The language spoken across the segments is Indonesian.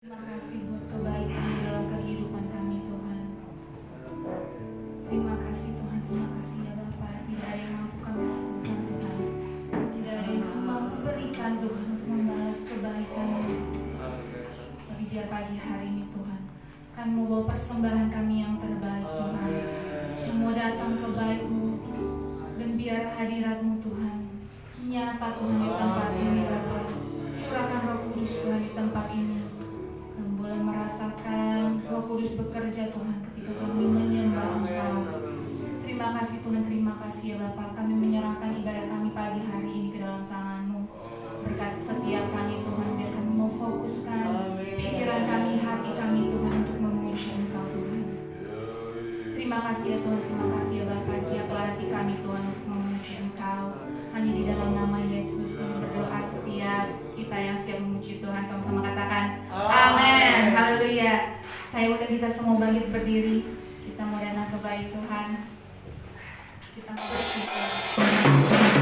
Terima kasih buat kebaikan di dalam kehidupan kami Tuhan. Terima kasih Tuhan, terima kasih ya Bapa. Tidak ada yang mampu kami lakukan Tuhan. Tidak ada yang kami mampu berikan Tuhan untuk membalas kebaikan-Mu. Tapi biar pagi hari ini Tuhan, kami mau bawa persembahan kami yang terbaik Tuhan. Kami mau datang ke baik-Mu dan biar hadirat-Mu Tuhan nyata Tuhan di tempat ini Bapa. Curahkan Roh Kudus Tuhan di tempat ini. Kami boleh merasakan Roh Kudus bekerja Tuhan ketika kami menyembah Engkau. Terima kasih Tuhan, terima kasih ya Bapa. Kami menyerahkan ibadah kami pagi hari ini ke dalam tangan-Mu. Berkati setiap kami Tuhan, biar kami mau fokuskan pikiran kami, hati kami Tuhan untuk memuji Engkau Tuhan. Terima kasih ya Tuhan, terima kasih ya Bapa. Siaplah hati kami Tuhan untuk memuji Engkau. Hanya di dalam nama Yesus kami berdoa, setiap kita yang siap memuji Tuhan sama-sama katakan amin. Haleluya. Saya undang kita semua bangkit berdiri. Kita mau datang ke baik Tuhan. Kita mau bersyukur. Oh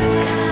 Haleluya.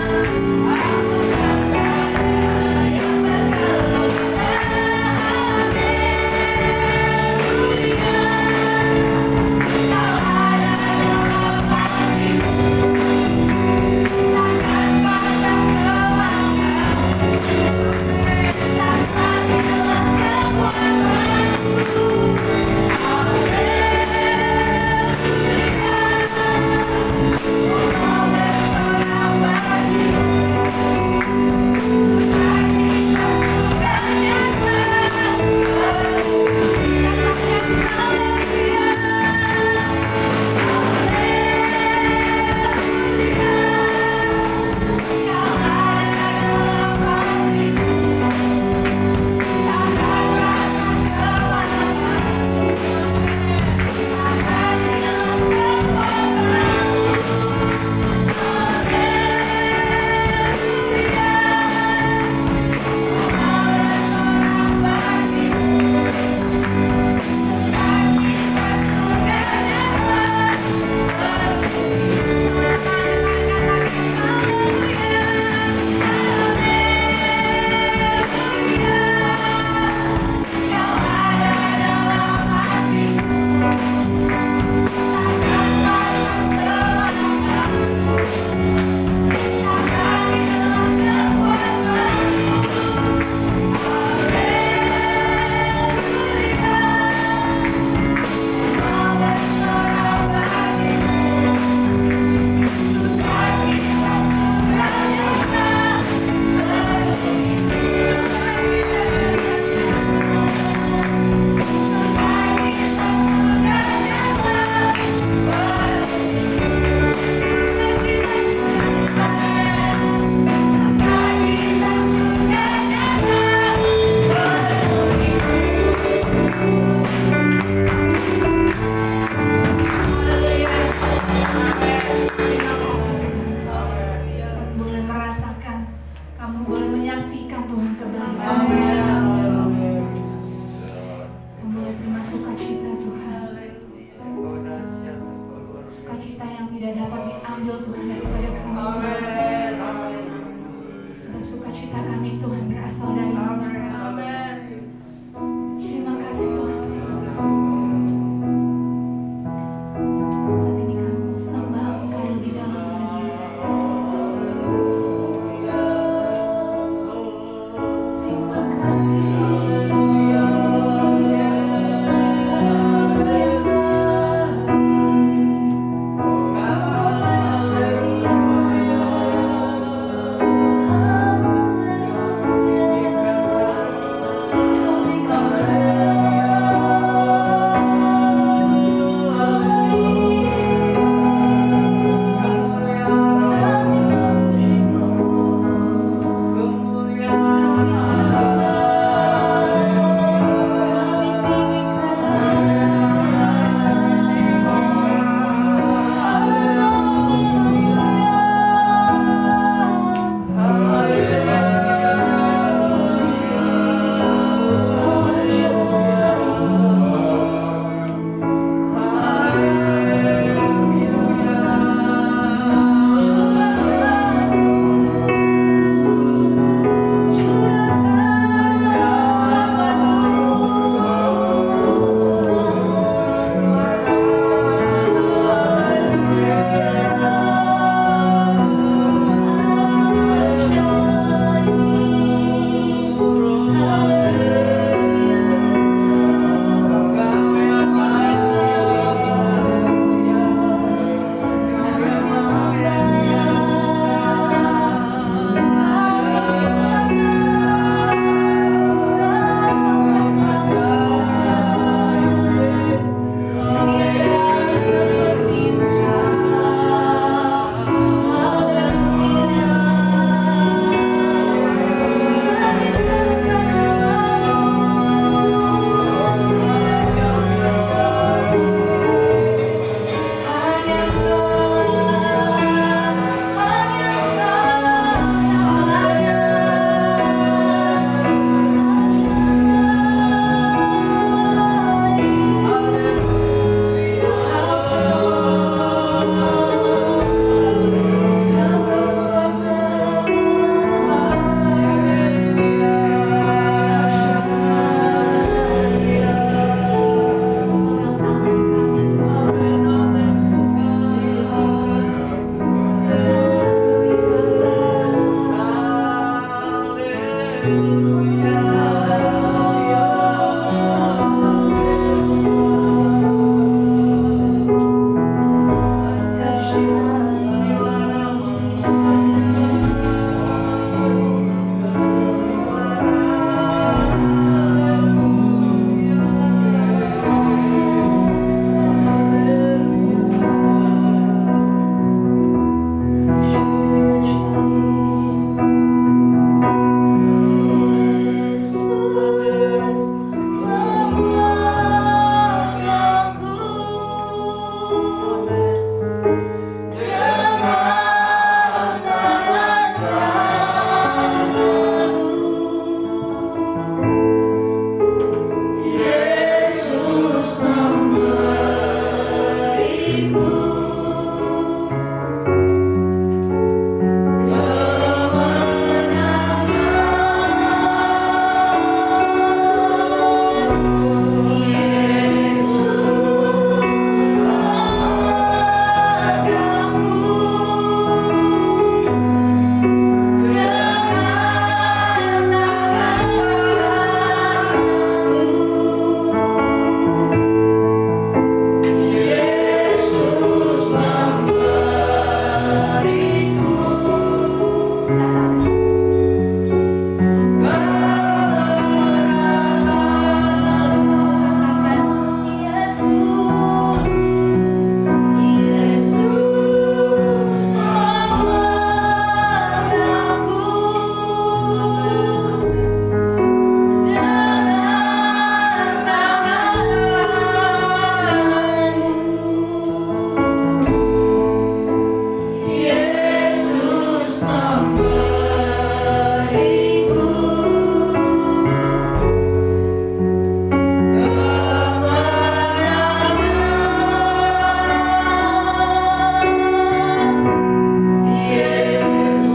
Yesus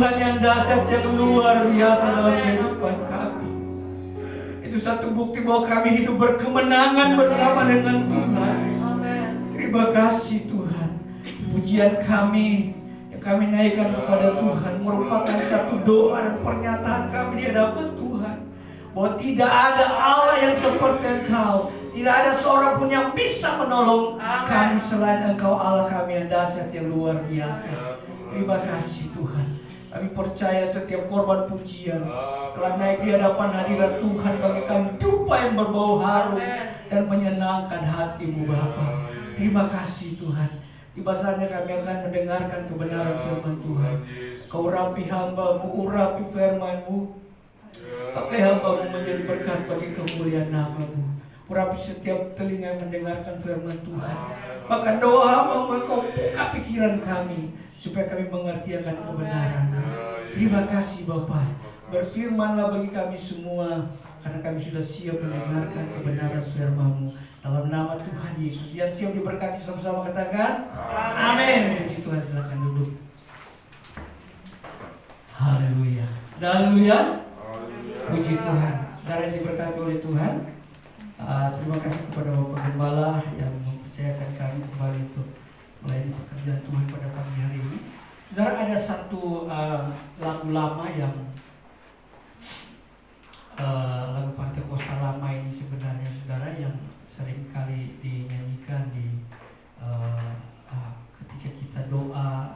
Tuhan yang dahsyat, yang luar biasa dalam kehidupan kami. Itu satu bukti bahwa kami hidup berkemenangan bersama dengan Tuhan. Terima kasih Tuhan. Pujian kami yang kami naikkan kepada Tuhan merupakan satu doa dan pernyataan kami di hadapan Tuhan, bahwa tidak ada Allah yang seperti Engkau. Tidak ada seorang pun yang bisa menolong kami selain Engkau, Allah kami yang dahsyat, yang luar biasa. Terima kasih Tuhan. Kami percaya setiap korban pujian telah naik di hadapan hadirat Tuhan bagi kami dupa yang berbau harum dan menyenangkan hati-Mu Bapa. Terima kasih Tuhan. Tiba saatnya kami akan mendengarkan kebenaran firman Tuhan. Kau urapi hamba-Mu, urapi firman-Mu. Pakai hamba-Mu menjadi berkat bagi kemuliaan nama-Mu. Urapi setiap telinga yang mendengarkan firman Tuhan. Bahkan doa hamba-Mu, Kau buka pikiran kami supaya kami mengerti akan kebenaran. Terima kasih Bapa. Berfirmanlah bagi kami semua, karena kami sudah siap mendengarkan kebenaran firman-Mu. Dalam nama Tuhan Yesus. Yang siap diberkati sama-sama katakan amin. Puji Tuhan, silakan duduk. Haleluya. Haleluya. Puji Tuhan. Saudara yang diberkati oleh Tuhan, terima kasih kepada Bapak Gembala yang mempercayakan kami kembali untuk melayani pekerjaan Tuhan pada pagi hari ini. Saudara, ada satu lagu lama yang lagu Pantekosta lama ini sebenarnya saudara, yang sering kali dinyanyikan di ketika kita doa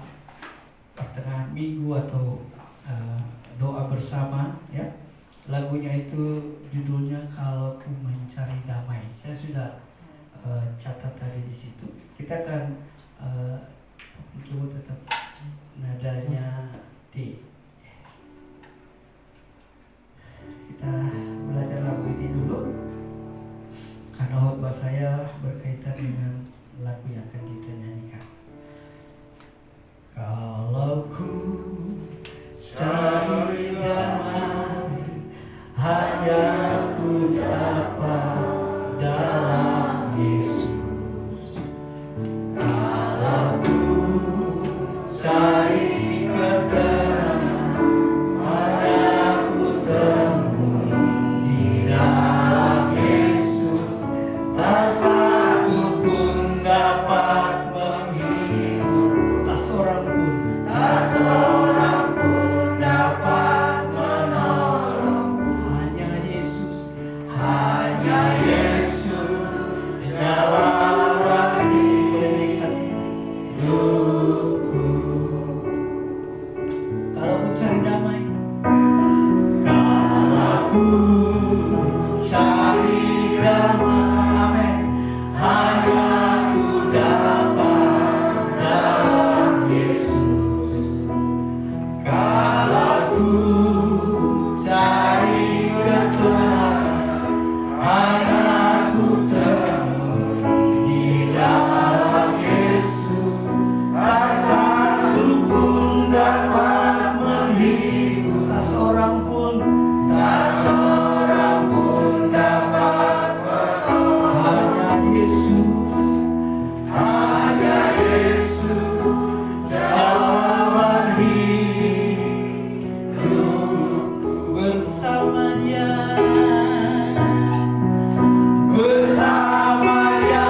pertengahan minggu atau doa bersama ya. Lagunya itu judulnya Kalau Ku Mencari Damai. Saya sudah catat tadi di situ. Kita akan coba tetap nadanya D. Kita belajar lagu ini dulu, karena khotbah saya berkaitan dengan lagu yang akan kita nyanyikan. Kalau ku cari damai, hanya ku dapat dalam Yesus. Kalau ku cari ketenangan, hanya ku temui di dalam Yesus. Tak satu pun dapat menghibur, tak seorang pun dapat menolong. Hanya Yesus, hanya Yesus, jalan hidupku. Kalau ku cari damai, kalau ku cari damai, amin, hanya ku dapat dalam Yesus. Kalau ku cari ketenangan, hanya ku temui di dalam Yesus. Tak satu pun dapat menghibur, tak seorang pun dapat menolong. Hanya Yesus, hanya Yesus, jalan hidup. Bersamanya, bersamanya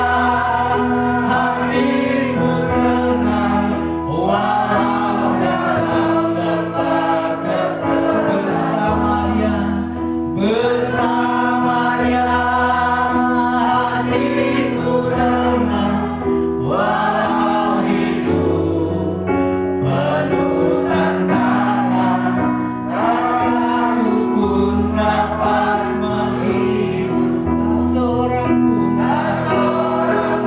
hatiku tenang, walau dalam lembah kekal. Bersamanya, bersamanya hatiku tenang, walau hidup penuh tantangan. Tak satu pun dapat menghibur, tak seorang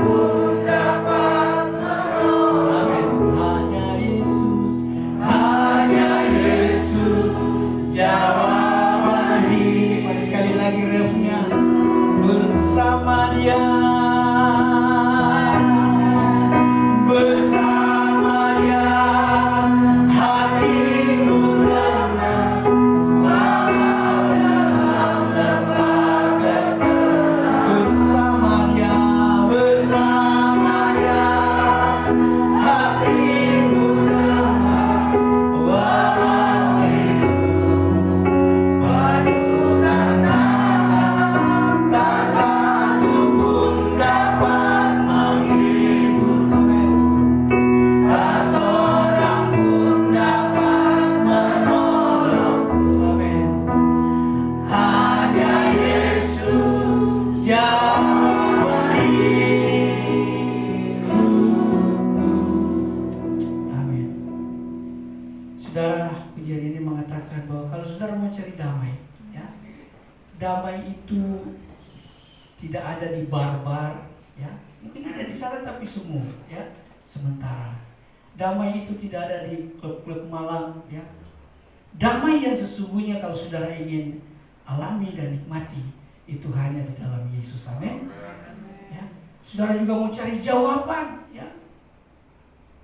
pun dapat menolong. Amin. Hanya Yesus, hanya Yesus, jawaban hidup. Mari sekali lagi refnya. Bersama Dia, bersama Dia hatiku tenang, walau dalam lembah kekal. Bersama Dia, bersama Dia hatiku tenang, walau yang memberi. Amin. Saudara, pujian ini mengatakan bahwa kalau saudara mau cari damai, ya, damai itu tidak ada di bar-bar, ya, mungkin ada di sana tapi semu, ya, sementara. Damai itu tidak ada di klub-klub malam, ya. Damai yang sesungguhnya kalau saudara ingin alami dan nikmati itu hanya di dalam Yesus. Amin. Ya. Saudara juga mau cari jawaban, ya.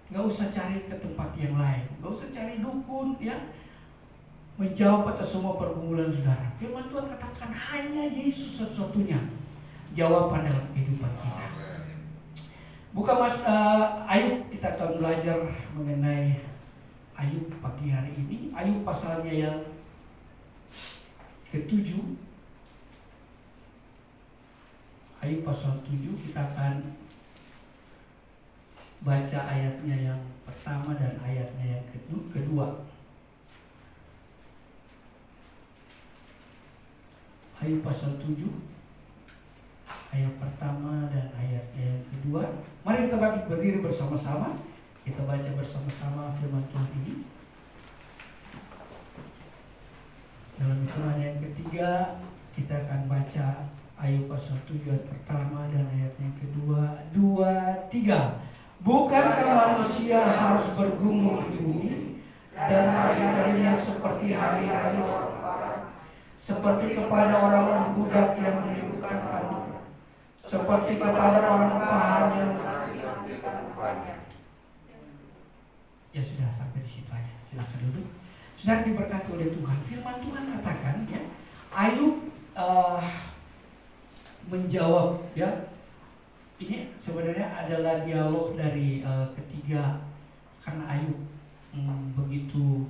Gak usah cari ke tempat yang lain, gak usah cari dukun, ya, menjawab atas semua pergumulan saudara. Firman Tuhan katakan hanya Yesus satu-satunya jawaban dalam kehidupan kita. Buka Ayub, kita akan belajar mengenai Ayub pagi hari ini. Ayub pasalnya yang ke-7. Ayub pasal 7, kita akan baca ayatnya yang pertama dan ayatnya yang kedua. Ayub pasal 7 ayat pertama dan ayatnya yang kedua. Mari kita bangkit berdiri bersama-sama. Kita baca bersama-sama firman Tuhan ini. Dalam hitungan yang ketiga kita akan baca Ayub pasal 7 ayat pertama dan ayat yang kedua. 2, 3. Bukankah manusia harus bergumul di bumi dan hari-harinya seperti hari-hari orang, seperti kepada orang-orang budak yang menimbulkan kamu, seperti kepada orang paham yang menanti-nantikan upahnya. Ya sudah, sampai di situ aja. Silakan duduk. Sudah diberkati oleh Tuhan. Firman Tuhan katakan, ya, Ayub menjawab, ya. Ini sebenarnya adalah dialog dari ketiga, karena Ayub begitu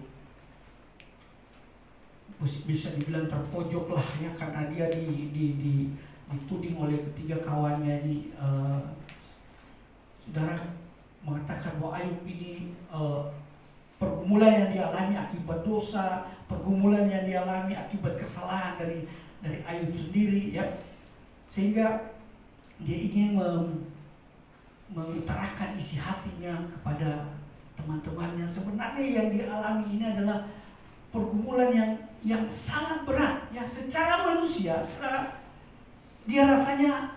bisa dibilang terpojok lah, ya, karena dia dituding oleh ketiga kawannya ini. Saudara mengatakan bahwa Ayub ini pergumulan yang dialami akibat dosa, pergumulan yang dialami akibat kesalahan dari Ayub sendiri, ya, sehingga dia ingin mengutarakan isi hatinya kepada teman-temannya. Sebenarnya yang dialami ini adalah pergumulan yang sangat berat, ya, secara manusia. Dia rasanya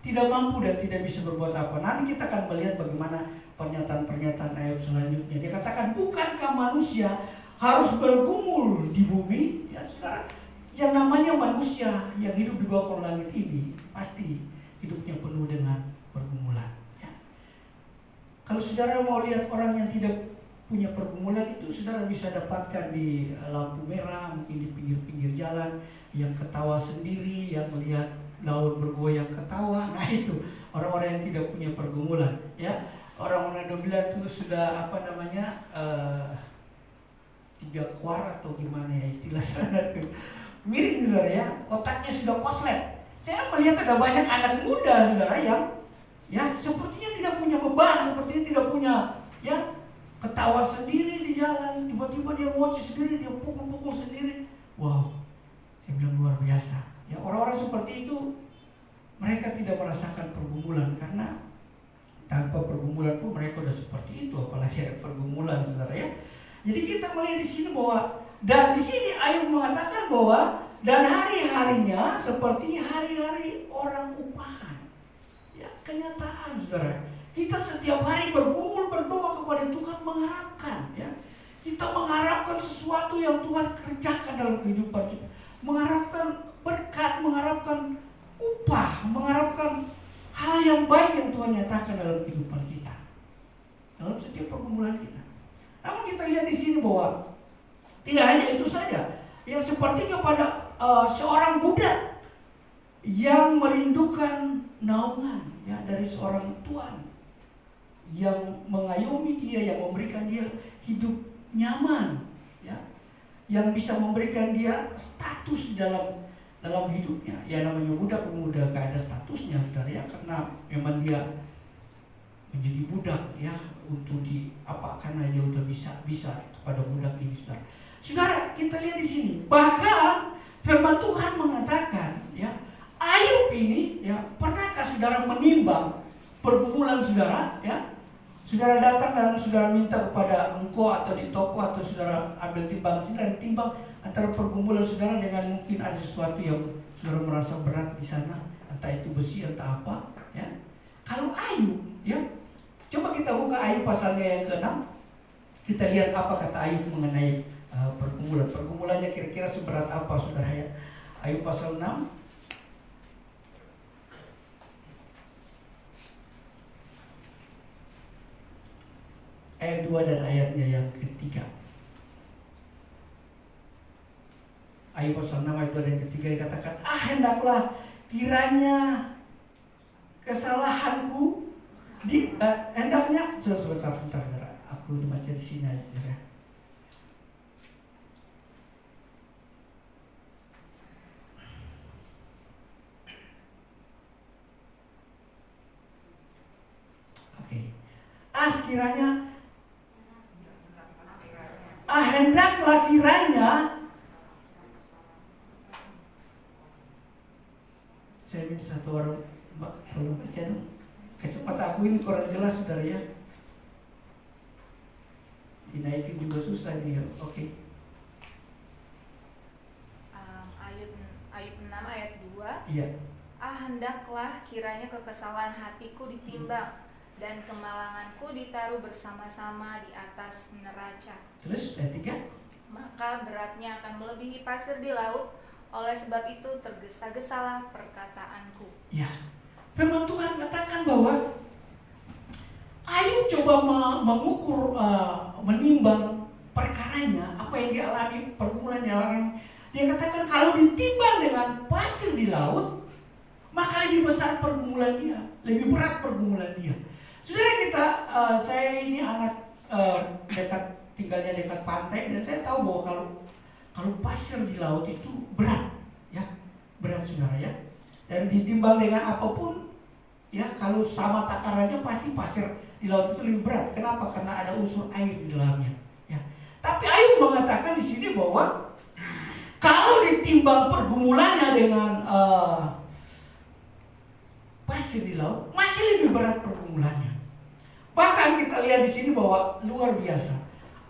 tidak mampu dan tidak bisa berbuat apa. Nanti kita akan melihat bagaimana pernyataan-pernyataan Ayub selanjutnya. Dia katakan, bukankah manusia harus bergumul di bumi? Ya, saudara, yang namanya manusia yang hidup di bawah kolong langit ini pasti hidupnya penuh dengan pergumulan, ya. Kalau saudara mau lihat orang yang tidak punya pergumulan itu, saudara bisa dapatkan di lampu merah, mungkin di pinggir-pinggir jalan, yang ketawa sendiri, yang melihat daun bergoyang ketawa. Nah, itu orang-orang yang tidak punya pergumulan, ya. Orang-orang bilang itu sudah tiga kuar atau gimana ya istilah sana tuh, miring, saudara, ya, otaknya sudah koslet. Saya melihat ada banyak anak muda, saudara, yang, ya, sepertinya tidak punya beban, sepertinya tidak punya, ya, ketawa sendiri di jalan, tiba-tiba dia ngoci sendiri, dia pukul-pukul sendiri. Wow, saya bilang luar biasa. Ya, orang-orang seperti itu mereka tidak merasakan pergumulan, karena tanpa pergumulan pun mereka udah seperti itu, apalagi ada pergumulan, saudara, ya. Jadi kita melihat di sini bahwa, dan di sini Ayub mengatakan bahwa dan hari-harinya seperti hari-hari orang upahan. Ya, kenyataan, saudara. Kita setiap hari bergumul berdoa kepada Tuhan, mengharapkan, ya. Kita mengharapkan sesuatu yang Tuhan kerjakan dalam kehidupan kita. Mengharapkan berkat, mengharapkan upah, mengharapkan hal yang baik yang Tuhan nyatakan dalam kehidupan kita, dalam setiap pergumulan kita. Namun kita lihat di sini bahwa tidak hanya itu saja, yang seperti kepada seorang budak yang merindukan naungan, ya, dari seorang tuan yang mengayomi dia, yang memberikan dia hidup nyaman, ya, yang bisa memberikan dia status dalam hidupnya. Ya, namanya budak gak ada statusnya, saudara, ya, karena memang dia menjadi budak, ya, untuk diapakan aja udah bisa kepada budak ini, saudara. Saudara, kita lihat di sini bahkan firman Tuhan mengatakan, ya, Ayub ini ya, pernahkah saudara menimbang pergumulan saudara ya? Saudara datang dan saudara minta kepada engkau atau di toko, atau saudara ambil timbang sini dan timbang antara pergumulan saudara dengan mungkin ada sesuatu yang saudara merasa berat di sana, entah itu besi entah apa ya. Kalau Ayub ya, coba kita buka Ayub pasalnya yang ke-6. Kita lihat apa kata Ayub mengenai pergumulan. Pergumulannya kira-kira seberat apa saudara ya? Ayub pasal 6 ayat 2 dan ayatnya yang ketiga. Ayub pasal 6 ayat 2 dan ketiga dikatakan, hendaklah kiranya kesalahanku hendaknya sebentar, aku baca di sini aja ya. Oke. Sekiranya hendaklah kiranya, saya minta satu orang tolong baca dong. Kecepatan aku ini kurang jelas saudara ya. Dinaikin juga susah dia. Oke. Ayub 6 ayat 2. Iya. Hendaklah kiranya kekesalan hatiku ditimbang dan kemalanganku ditaruh bersama-sama di atas neraca. Terus ayat 3. Maka beratnya akan melebihi pasir di laut. Oleh sebab itu tergesa-gesalah perkataanku. Ya. Firman Tuhan katakan bahwa Ayub coba mengukur, menimbang perkaranya, apa yang dialami, pergumulan yang dialami. Dia katakan kalau ditimbang dengan pasir di laut, maka lebih besar pergumulan dia, lebih berat pergumulan dia. Saudara kita, saya ini anak tinggalnya dekat pantai, dan saya tahu bahwa kalau pasir di laut itu berat, ya, berat saudara ya. Dan ditimbang dengan apapun, ya, kalau sama takarannya pasti pasir di laut itu lebih berat. Kenapa? Karena ada unsur air di dalamnya. Ya. Tapi Ayub mengatakan di sini bahwa kalau ditimbang pergumulannya dengan pasir di laut, masih lebih berat pergumulannya. Bahkan kita lihat di sini bahwa luar biasa.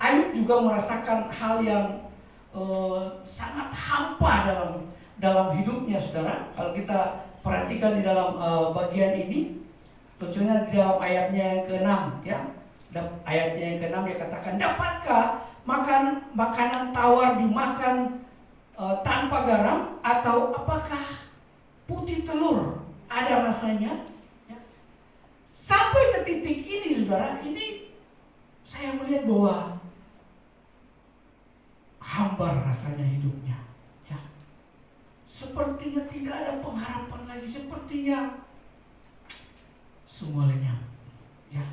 Ayub juga merasakan hal yang sangat hampa dalam hidupnya, saudara. Kalau kita perhatikan di dalam bagian ini, lucunya di dalam ayatnya yang ke-6 ya. Ayatnya yang ke-6 dia katakan, dapatkah makanan tawar dimakan tanpa garam, atau apakah putih telur ada rasanya? Ya. Sampai ke titik ini saudara, ini saya melihat bahwa hambar rasanya hidupnya, ya. Sepertinya tidak ada pengharapan lagi, sepertinya semua lenyap, ya.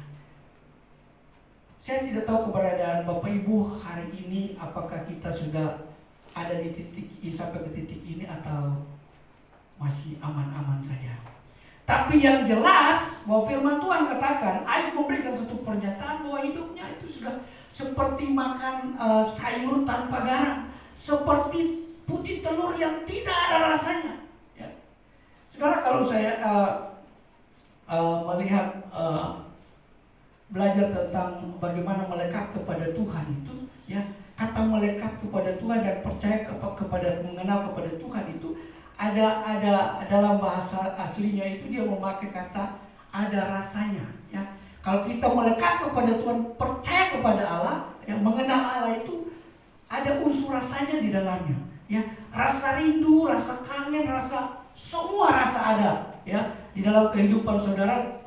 Saya tidak tahu keberadaan Bapak Ibu hari ini, apakah kita sudah ada di titik ini, sampai ke titik ini, atau masih aman-aman saja. Tapi yang jelas bahwa firman Tuhan katakan, Ayub memberikan satu pernyataan bahwa hidupnya itu sudah seperti makan sayur tanpa garam, seperti putih telur yang tidak ada rasanya. Ya. Saudara, kalau saya melihat belajar tentang bagaimana melekat kepada Tuhan itu, ya, kata melekat kepada Tuhan dan percaya kepada mengenal kepada Tuhan itu ada dalam bahasa aslinya itu dia memakai kata ada rasanya, ya. Kalau kita melekat kepada Tuhan, percaya kepada Allah, yang mengenal Allah itu ada unsur rasanya di dalamnya, ya. Rasa rindu, rasa kangen, semua rasa ada, ya, di dalam kehidupan saudara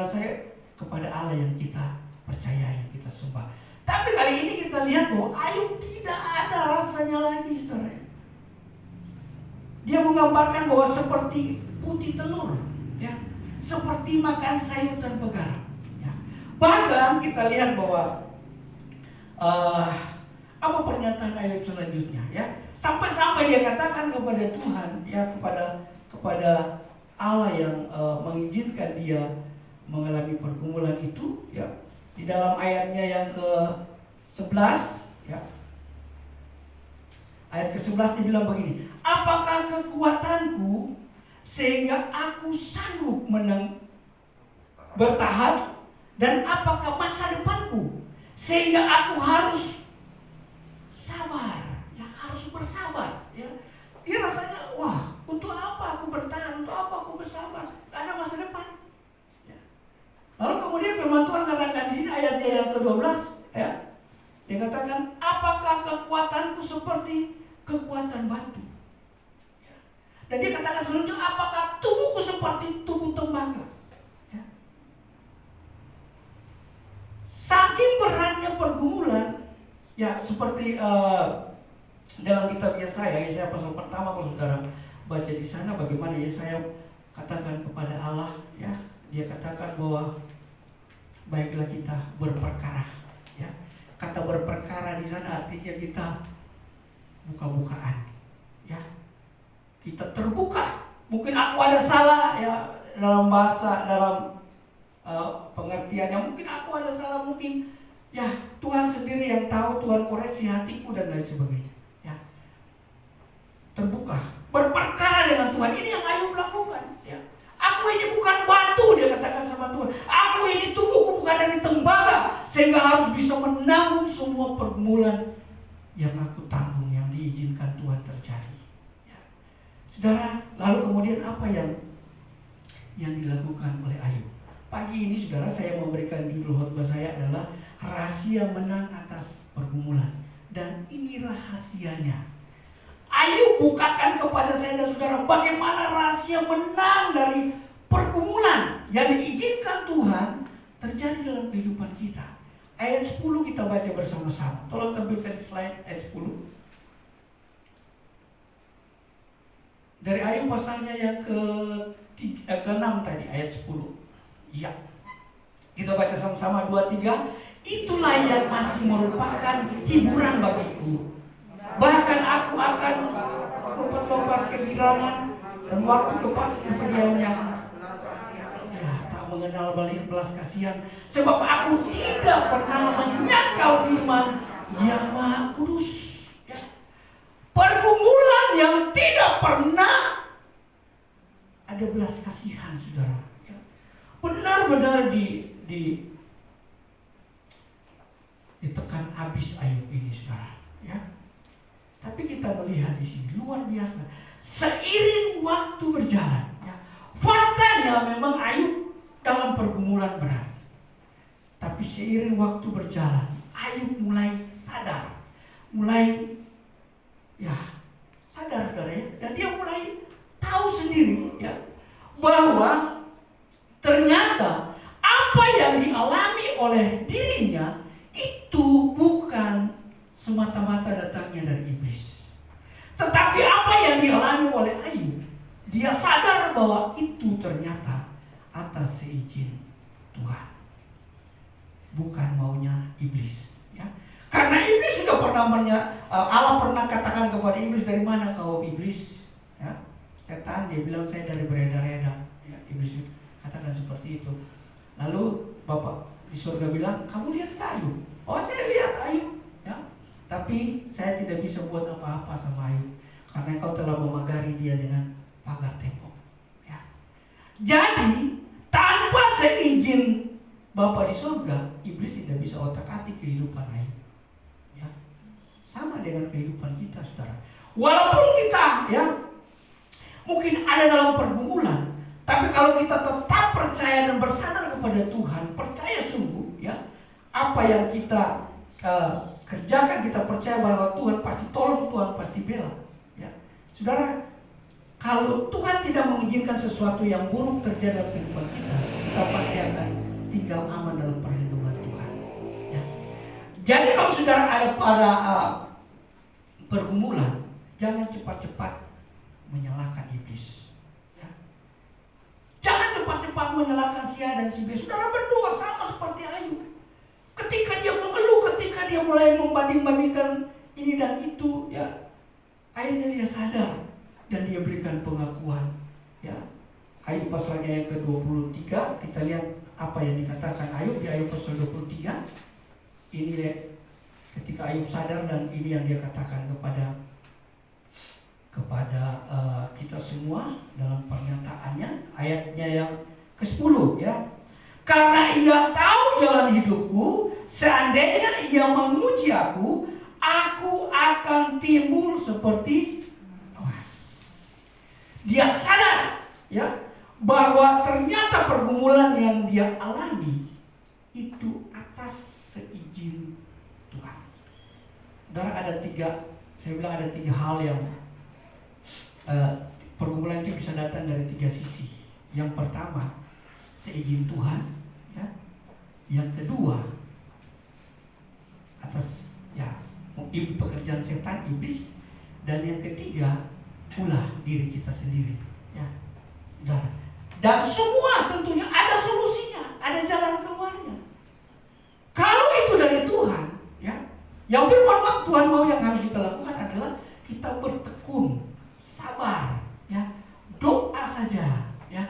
saya kepada Allah yang kita percaya, yang kita sembah. Tapi kali ini kita lihat bahwa Ayub tidak ada rasanya lagi, saudara. Dia menggambarkan bahwa seperti putih telur, ya, seperti makan sayur tanpa garam, ya. Bahkan kita lihat bahwa apa pernyataan Ayub selanjutnya, ya, sampai dia katakan kepada Tuhan, ya, kepada Allah yang mengizinkan dia mengalami pergumulan itu, ya, di dalam ayatnya yang ke-11, ya, ayat ke-11 dibilang begini, apakah kekuatanku sehingga aku sanggup bertahan? Dan apakah masa depanku sehingga aku harus sabar, ya harus bersabar, ya. Dia rasanya, wah, untuk apa aku bertahan, untuk apa aku bersabar? Gak ada masa depan. Ya. Lalu kemudian firman Tuhan katakan di sini ayatnya yang ke-12, ya. Dia katakan, apakah kekuatanku seperti kekuatan batu? Ya. Dan dia katakan selanjutnya, apakah tubuhku seperti tubuh tembaga? Saking beratnya pergumulan, ya seperti dalam kitab Yesaya pasal pertama, kalau saudara baca di sana bagaimana Yesaya katakan kepada Allah, ya dia katakan bahwa baiklah kita berperkara, ya. Kata berperkara di sana artinya kita buka-bukaan, ya. Kita terbuka. Mungkin aku ada salah, ya, dalam bahasa, dalam pengertiannya mungkin aku ada salah, mungkin ya Tuhan sendiri yang tahu, Tuhan koreksi hatiku dan lain sebagainya, ya. Terbuka, berperkara dengan Tuhan. Ini yang Ayub lakukan, ya. Aku ini bukan batu, dia katakan sama Tuhan. Aku ini tubuhku bukan dari tembaga, sehingga harus bisa menanggung semua pergumulan yang aku tanggung, yang diizinkan Tuhan terjadi, ya. Saudara, lalu kemudian apa yang dilakukan oleh Ayub? Pagi ini saudara, saya memberikan judul khotbah saya adalah rahasia menang atas pergumulan. Dan ini rahasianya. Ayub bukakan kepada saya dan saudara bagaimana rahasia menang dari pergumulan yang diizinkan Tuhan terjadi dalam kehidupan kita. Ayat 10 kita baca bersama-sama. Tolong tampilkan slide ayat 10. Dari Ayub pasalnya yang ke-6 tadi, ayat 10. Ya, kita baca sama-sama 2, 3. Itulah yang masih merupakan hiburan bagiku. Bahkan aku akan lompat-lompat kegirangan dan waktu kepergian yang tak mengenal belas kasihan. Sebab aku tidak pernah menyangkal firman yang Maha Kudus. Ya. Pergumulan yang tidak pernah ada belas kasihan, saudara. Benar-benar ditekan habis Ayub ini, saudara, ya. Tapi kita melihat di sini luar biasa. Seiring waktu berjalan, ya, faktanya memang Ayub dalam pergumulan berat. Tapi seiring waktu berjalan, Ayub mulai sadar, sadar, saudara, ya. Dan dia mulai tahu sendiri, ya, bahwa ternyata apa yang dialami oleh dirinya itu bukan semata-mata datangnya dari iblis. Tetapi apa yang dialami oleh Ayub, dia sadar bahwa itu ternyata atas seizin Tuhan, bukan maunya iblis, ya. Karena iblis sudah pernah Allah pernah katakan kepada iblis, dari mana kau iblis? Ya. Setan, dia bilang saya dari beredar-edar, ya, iblis katakan seperti itu. Lalu Bapak di surga bilang, kamu lihat Ayub? Oh, saya lihat Ayub, ya. Tapi saya tidak bisa buat apa-apa sama Ayub, karena kau telah memagari dia dengan pagar tembok, ya. Jadi tanpa seizin Bapa di surga, iblis tidak bisa otak-atik kehidupan Ayub, ya. Sama dengan kehidupan kita, saudara. Walaupun kita, ya, mungkin ada dalam pergumulan, tapi kalau kita tetap percaya dan bersandar kepada Tuhan, percaya sungguh, ya, apa yang kita kerjakan, kita percaya bahwa Tuhan pasti tolong, Tuhan pasti bela, ya. Saudara, kalau Tuhan tidak mengizinkan sesuatu yang buruk terjadi dalam kehidupan kita pasti akan tinggal aman dalam perlindungan Tuhan, ya. Jadi kalau saudara ada pada pergumulan, jangan cepat-cepat menyalahkan iblis. Jangan cepat-cepat menyalahkan si A dan si B. Saudara berdoa sama seperti Ayub. Ketika dia mengeluh, ketika dia mulai membanding-bandingkan ini dan itu, ya, akhirnya dia sadar dan dia berikan pengakuan, ya. Ayub pasalnya yang ke-23, kita lihat apa yang dikatakan Ayub di Ayub pasal 23. Ini deh, ketika Ayub sadar dan ini yang dia katakan kepada kita semua dalam pernyataannya, ayatnya yang ke-10 ya. Karena ia tahu jalan hidupku, seandainya ia memuji aku akan timbul seperti emas. Dia sadar ya bahwa ternyata pergumulan yang dia alami itu atas seizin Tuhan. Saudara, ada 3 hal yang pergumulan itu bisa datang dari 3 sisi. Yang pertama, seizin Tuhan ya. Yang kedua, atas pekerjaan setan, iblis. Dan yang ketiga, ulah diri kita sendiri ya. Dan semua tentunya ada solusinya, ada jalan keluarnya. Kalau itu dari Tuhan ya, yang firman Tuhan mau yang harus kita lakukan adalah kita bertekun, sabar ya, doa saja ya,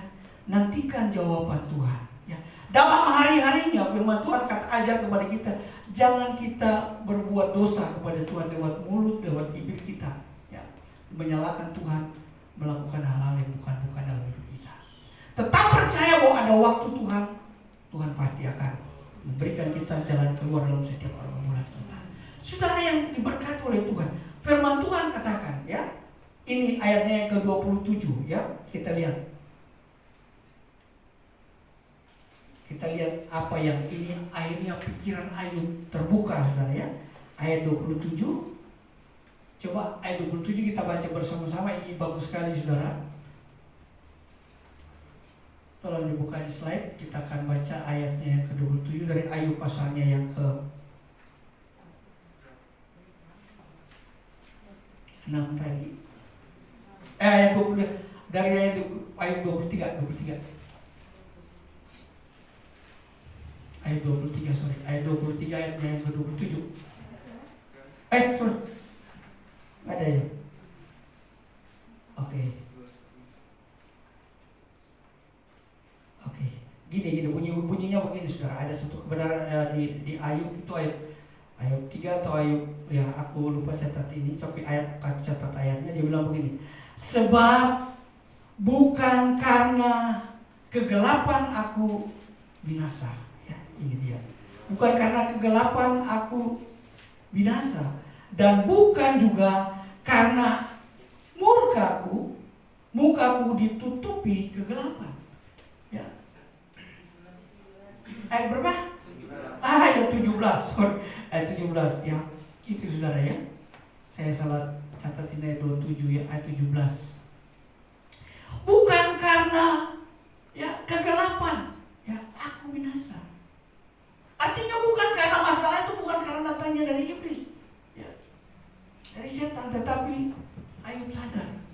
nantikan jawaban Tuhan ya. Dalam hari-harinya firman Tuhan ajar kepada kita, jangan kita berbuat dosa kepada Tuhan lewat mulut, lewat bibir kita ya, menyalahkan Tuhan, melakukan hal-hal yang bukan-bukan dalam hidup kita. Tetap percaya bahwa ada waktu Tuhan pasti akan memberikan kita jalan keluar dalam setiap pergumulan kita. Saudara yang diberkati oleh Tuhan, firman Tuhan katakan ya, ini ayatnya yang ke-27 ya, kita lihat. Kita lihat apa yang ini, akhirnya pikiran Ayub terbuka, saudara ya. Ayat 27. Coba ayat 27 kita baca bersama-sama, ini bagus sekali saudara. Tolong dibuka di slide, kita akan baca ayatnya yang ke-27 dari Ayub pasalnya yang ke-6 tadi. Ayat 20, dari ayat 23. Ayat 23, ayat 23 ayatnya yang ke-27. Sorry. Ada ya? Oke. Gini bunyinya begini saudara. Ada satu kebenaran di Ayub itu ayat 3 atau Ayub ya, aku lupa catat ini, tapi aku catat ayatnya, dia bilang begini. Sebab bukan karena kegelapan aku binasa. Ini dia. Bukan karena kegelapan aku binasa, dan bukan juga karena mukaku ditutupi kegelapan. Ya. Ayat berapa? Ayat 17. Ayat 17 ya. Itu saudara ya. Saya salah catat ini ayat 27 ya, ayat 17. Bukan karena ya kegelapan ya aku binasa. Artinya bukan karena masalah itu, bukan karena datangnya dari iblis ya, dari setan, tetapi Ayub sadar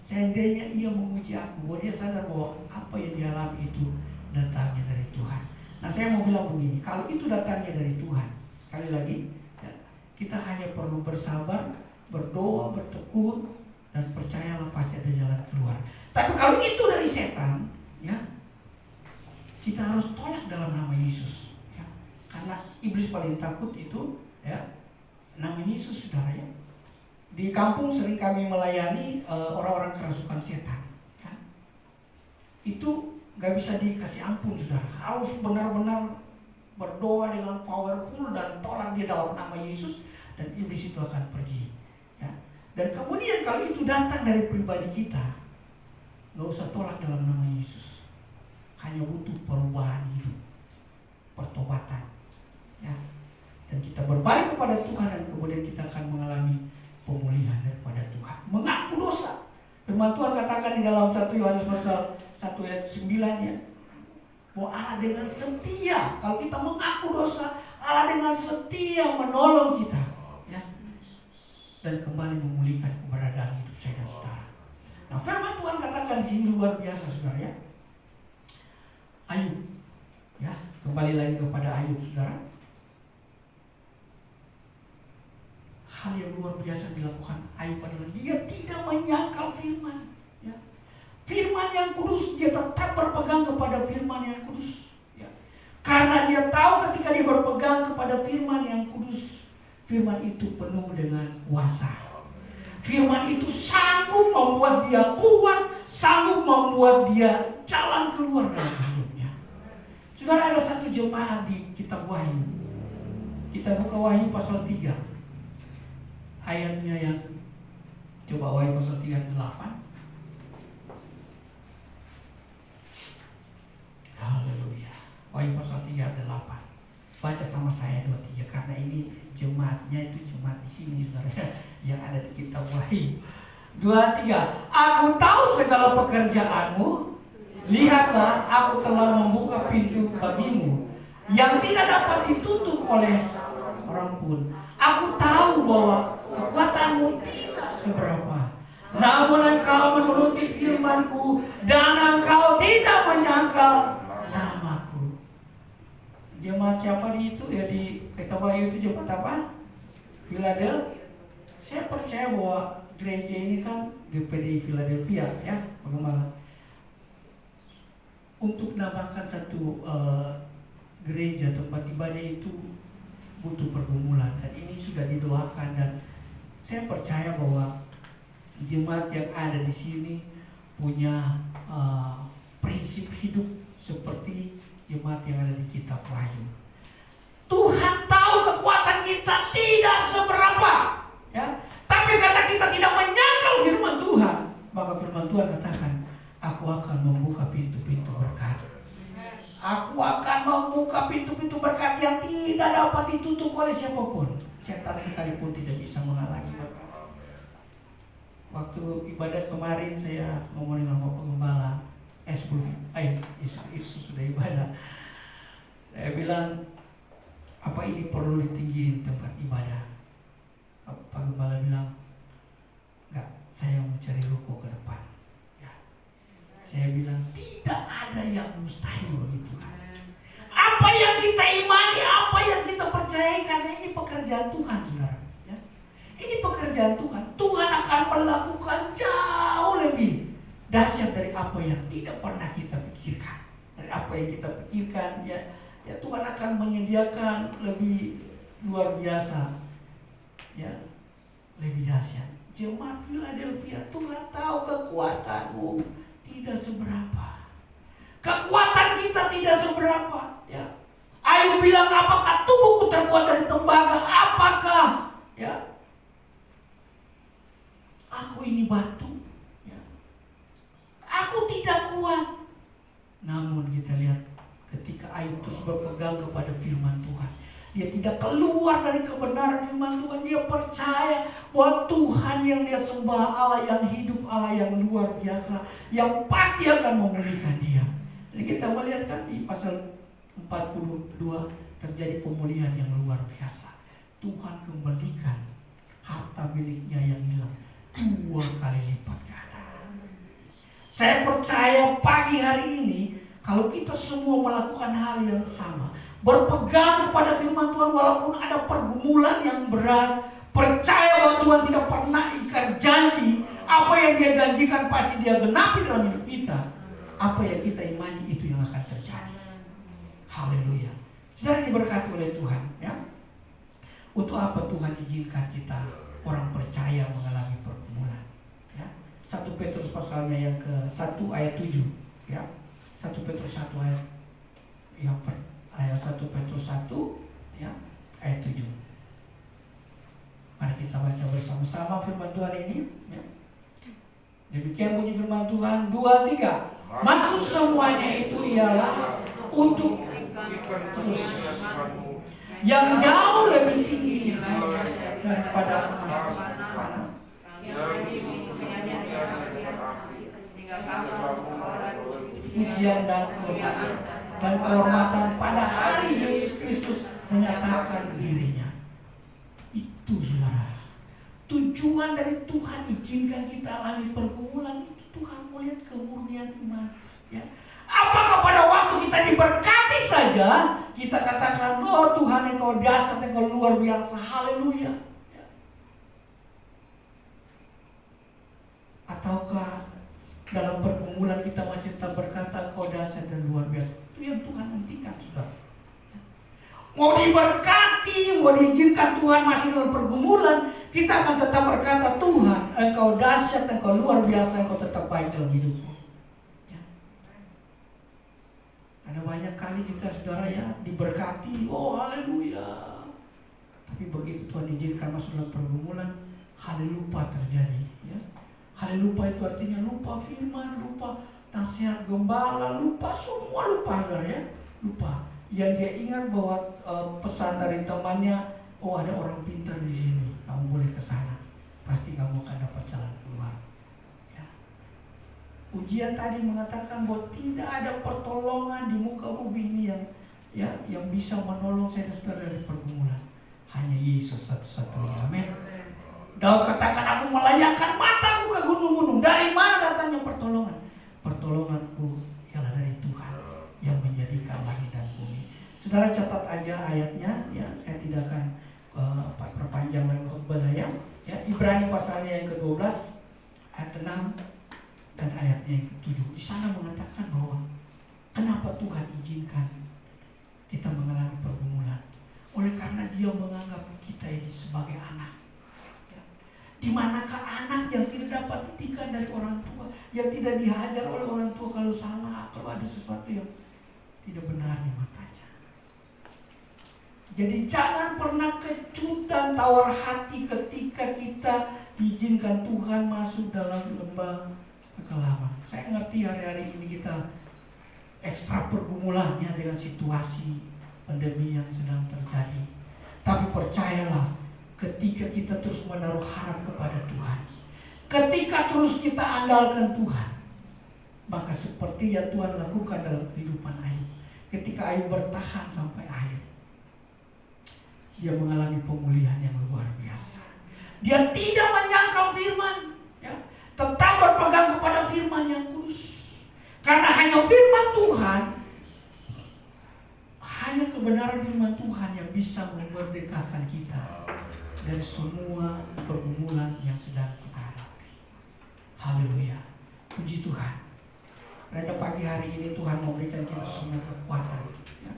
seandainya ia memuji aku, bahwa dia sadar bahwa apa yang dialami itu datangnya dari Tuhan. Nah, saya mau bilang begini, kalau itu datangnya dari Tuhan, sekali lagi ya, kita hanya perlu bersabar, berdoa, bertekun, dan percayalah pasti ada jalan keluar. Tapi kalau itu dari setan ya, kita harus tolak dalam nama Yesus. Karena iblis paling takut itu ya, nama Yesus saudara ya. Di kampung sering kami melayani orang-orang kerasukan setan ya. Itu gak bisa dikasih ampun saudara. Harus benar-benar berdoa dengan powerful dan tolak dia dalam nama Yesus, dan iblis itu akan pergi ya. Dan kemudian kalau itu datang dari pribadi kita, gak usah tolak dalam nama Yesus. Hanya butuh perubahan hidup, pertobatan ya, dan kita berbalik kepada Tuhan, dan kemudian kita akan mengalami pemulihan daripada Tuhan. Mengaku dosa, firman Tuhan katakan di dalam 1 Yohanes pasal 1 ayat 9 ya, bahwa Allah dengan setia, kalau kita mengaku dosa, Allah dengan setia menolong kita ya, dan kembali memulihkan keberadaan hidup saya dan saudara. Nah, firman Tuhan katakan di sini luar biasa saudara ya. Ayub ya, kembali lagi kepada Ayub saudara. Hal yang luar biasa dilakukan Ayub adalah dia tidak menyangkal firman ya. Firman yang kudus, dia tetap berpegang kepada firman yang kudus ya. Karena dia tahu ketika dia berpegang kepada firman yang kudus, firman itu penuh dengan kuasa. Firman itu sanggup membuat dia kuat, sanggup membuat dia jalan keluar dalam hidupnya. Saudara, ada satu jemaat di kitab Wahyu. Kita buka Wahyu pasal 3. Ayatnya yang coba Wahyu pasal 38. Haleluya. Wahyu pasal 3 ayat 8. Baca sama saya 2-3 karena ini jemaatnya itu jemaat di sini saudara yang ada di kitab Wahyu. 2-3. Aku tahu segala pekerjaanmu. Lihatlah, aku telah membuka pintu bagimu yang tidak dapat ditutup oleh seorang pun. Aku tahu bahwa kekuatanmu tidak seberapa. Namun engkau menuruti firmanku dan engkau tidak menyangkal namaku. Jemaat siapa di itu ya, di kitab Wahyu itu jemaat apa? Philadelphia. Saya percaya bahwa gereja ini kan GPD Philadelphia ya, bagaimana? Untuk namakan satu gereja tempat ibadah itu butuh pergumulan, dan ini sudah didoakan, dan saya percaya bahwa jemaat yang ada di sini punya prinsip hidup seperti jemaat yang ada di kitab Wahyu. Tuhan tahu kekuatan kita tidak seberapa, ya. Tapi karena kita tidak menyangkal firman Tuhan, maka firman Tuhan katakan, aku akan membuka pintu-pintu berkat. Aku akan membuka pintu-pintu berkat yang tidak dapat ditutup oleh siapapun. Setan sekalipun tidak bisa menghalangi berkat. Waktu ibadah kemarin saya ngomong dengan Bapak Gembala, itu sudah ibadah. Saya bilang, apa ini perlu ditinggiin tempat ibadah? Pak Gembala bilang, enggak, saya mau cari ruko ke depan. Saya bilang, tidak ada yang mustahil bagi Tuhan. Apa yang kita imani, apa yang kita percayai, karena ini pekerjaan Tuhan, saudara. Ya. Ini pekerjaan Tuhan. Tuhan akan melakukan jauh lebih dahsyat dari apa yang tidak pernah kita pikirkan. Dari apa yang kita pikirkan, ya Tuhan akan menyediakan lebih luar biasa, ya, lebih dahsyat. Jemaat Philadelphia, Tuhan tahu kekuatanmu tidak seberapa. Kekuatan kita tidak seberapa, ya. Ayub bilang, apakah tubuhku terbuat dari tembaga? Apakah, ya, aku ini batu, ya. Aku tidak kuat. Namun kita lihat ketika Ayub terus berpegang kepada firman Tuhan, dia tidak keluar dari kebenaran firman Tuhan. Dia percaya bahwa Tuhan yang dia sembah, Allah yang hidup, Allah yang luar biasa, yang pasti akan memulihkan dia. Jadi kita melihat kan di pasal 42 terjadi pemulihan yang luar biasa. Tuhan kembalikan harta miliknya yang hilang 2 kali lipat ganda. Saya percaya pagi hari ini kalau kita semua melakukan hal yang sama, berpegang kepada firman Tuhan walaupun ada pergumulan yang berat, percaya bahwa Tuhan tidak pernah ingkar janji. Apa yang dia janjikan pasti dia genapi dalam hidup kita. Apa yang kita imani itu yang akan terjadi. Haleluya. Saudara diberkati oleh Tuhan, ya. Untuk apa Tuhan izinkan kita orang percaya mengalami pergumulan, ya. 1 Petrus pasalnya yang ke-1 ayat 7, ya. 1 Petrus 1 ayat 1 Petrus 1 ya, ayat 7. Mari kita baca bersama-sama firman Tuhan ini, ya. Demikian bunyi firman Tuhan, 2-3. Maksud semuanya itu ialah untuk terus yang jauh lebih tinggi daripada emas, pujian dan kehormatan pada hari Yesus Kristus menyatakan dirinya. Itu saudara, tujuan dari Tuhan izinkan kita alami pergumulan itu, Tuhan melihat kemurnian iman, ya. Apakah pada waktu kita diberkati saja kita katakan, oh Tuhan Engkau dahsyat, Engkau luar biasa, haleluya, ya. Ataukah dalam pergumulan kita masih tetap berkata Engkau dahsyat dan luar biasa? Itu yang Tuhan hentikan, saudara. Mau diberkati, mau diizinkan Tuhan masih dalam pergumulan, kita akan tetap berkata, Tuhan engkau dahsyat, engkau luar biasa, engkau tetap baik dalam hidupmu. Ya. Ada banyak kali kita saudara ya diberkati, oh haleluya. Tapi begitu Tuhan izinkan masuk dalam pergumulan, hal lupa terjadi. Ya. Hal lupa itu artinya lupa firman, lupa nasihat gembala, lupa semua, lupa saudara ya, lupa. Yang dia ingat bahwa pesan dari temannya, oh ada orang pintar di sini, kamu boleh ke sana, pasti kamu akan dapat jalan keluar. Ya. Ujian tadi mengatakan bahwa tidak ada pertolongan di muka bumi ini yang bisa menolong saya dan saudara dari pergumulan. Hanya Yesus satu-satunya. Amin. Daud katakan, aku melayangkan mataku ke gunung-gunung. Dari mana datangnya pertolongan? Pertolonganku ialah dari Tuhan yang menjadikan langit dan bumi. Saudara catat aja ayatnya, ya saya tidak akan perpanjang lagi khotbah saya. Ya, Ibrani pasalnya yang ke-12 ayat 6 dan ayatnya yang ke-7. Di sana mengatakan bahwa kenapa Tuhan izinkan kita mengalami pergumulan? Oleh karena Dia menganggap kita ini sebagai anak. Di manakah anak yang tidak dapat didikan dari orang tua, yang tidak dihajar oleh orang tua kalau salah, kalau ada sesuatu yang tidak benar di matanya. Jadi jangan pernah kecut dan tawar hati ketika kita diizinkan Tuhan masuk dalam lembah kekelaman. Saya ngerti hari-hari ini kita ekstra pergumulannya dengan situasi pandemi yang sedang terjadi. Tapi percayalah, ketika kita terus menaruh harap kepada Tuhan, ketika terus kita andalkan Tuhan, maka seperti yang Tuhan lakukan dalam kehidupan Ayub. Ketika Ayub bertahan sampai akhir, dia mengalami pemulihan yang luar biasa. Dia tidak menyangkal firman, ya, tetap berpegang kepada firman yang kudus. Karena hanya firman Tuhan, hanya kebenaran firman Tuhan yang bisa memerdekakan kita dari semua pergumulan yang sedang kita hadapi. Haleluya. Puji Tuhan. Pada pagi hari ini Tuhan memberikan kita semua kekuatan, ya,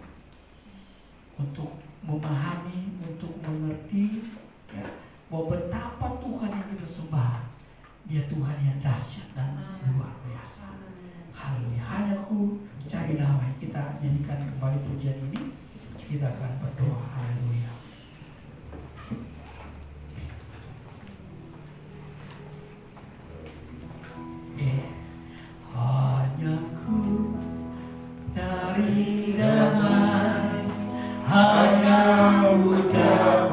untuk memahami, untuk mengerti, ya, bahwa betapa Tuhan yang kita sembah, Dia Tuhan yang dahsyat dan luar biasa. Haleluya. Hanya ku cari damai. Kita nyanyikan kembali pujian ini. Kita akan berdoa. Haleluya. Hanya ku cari damai, hanya ku cari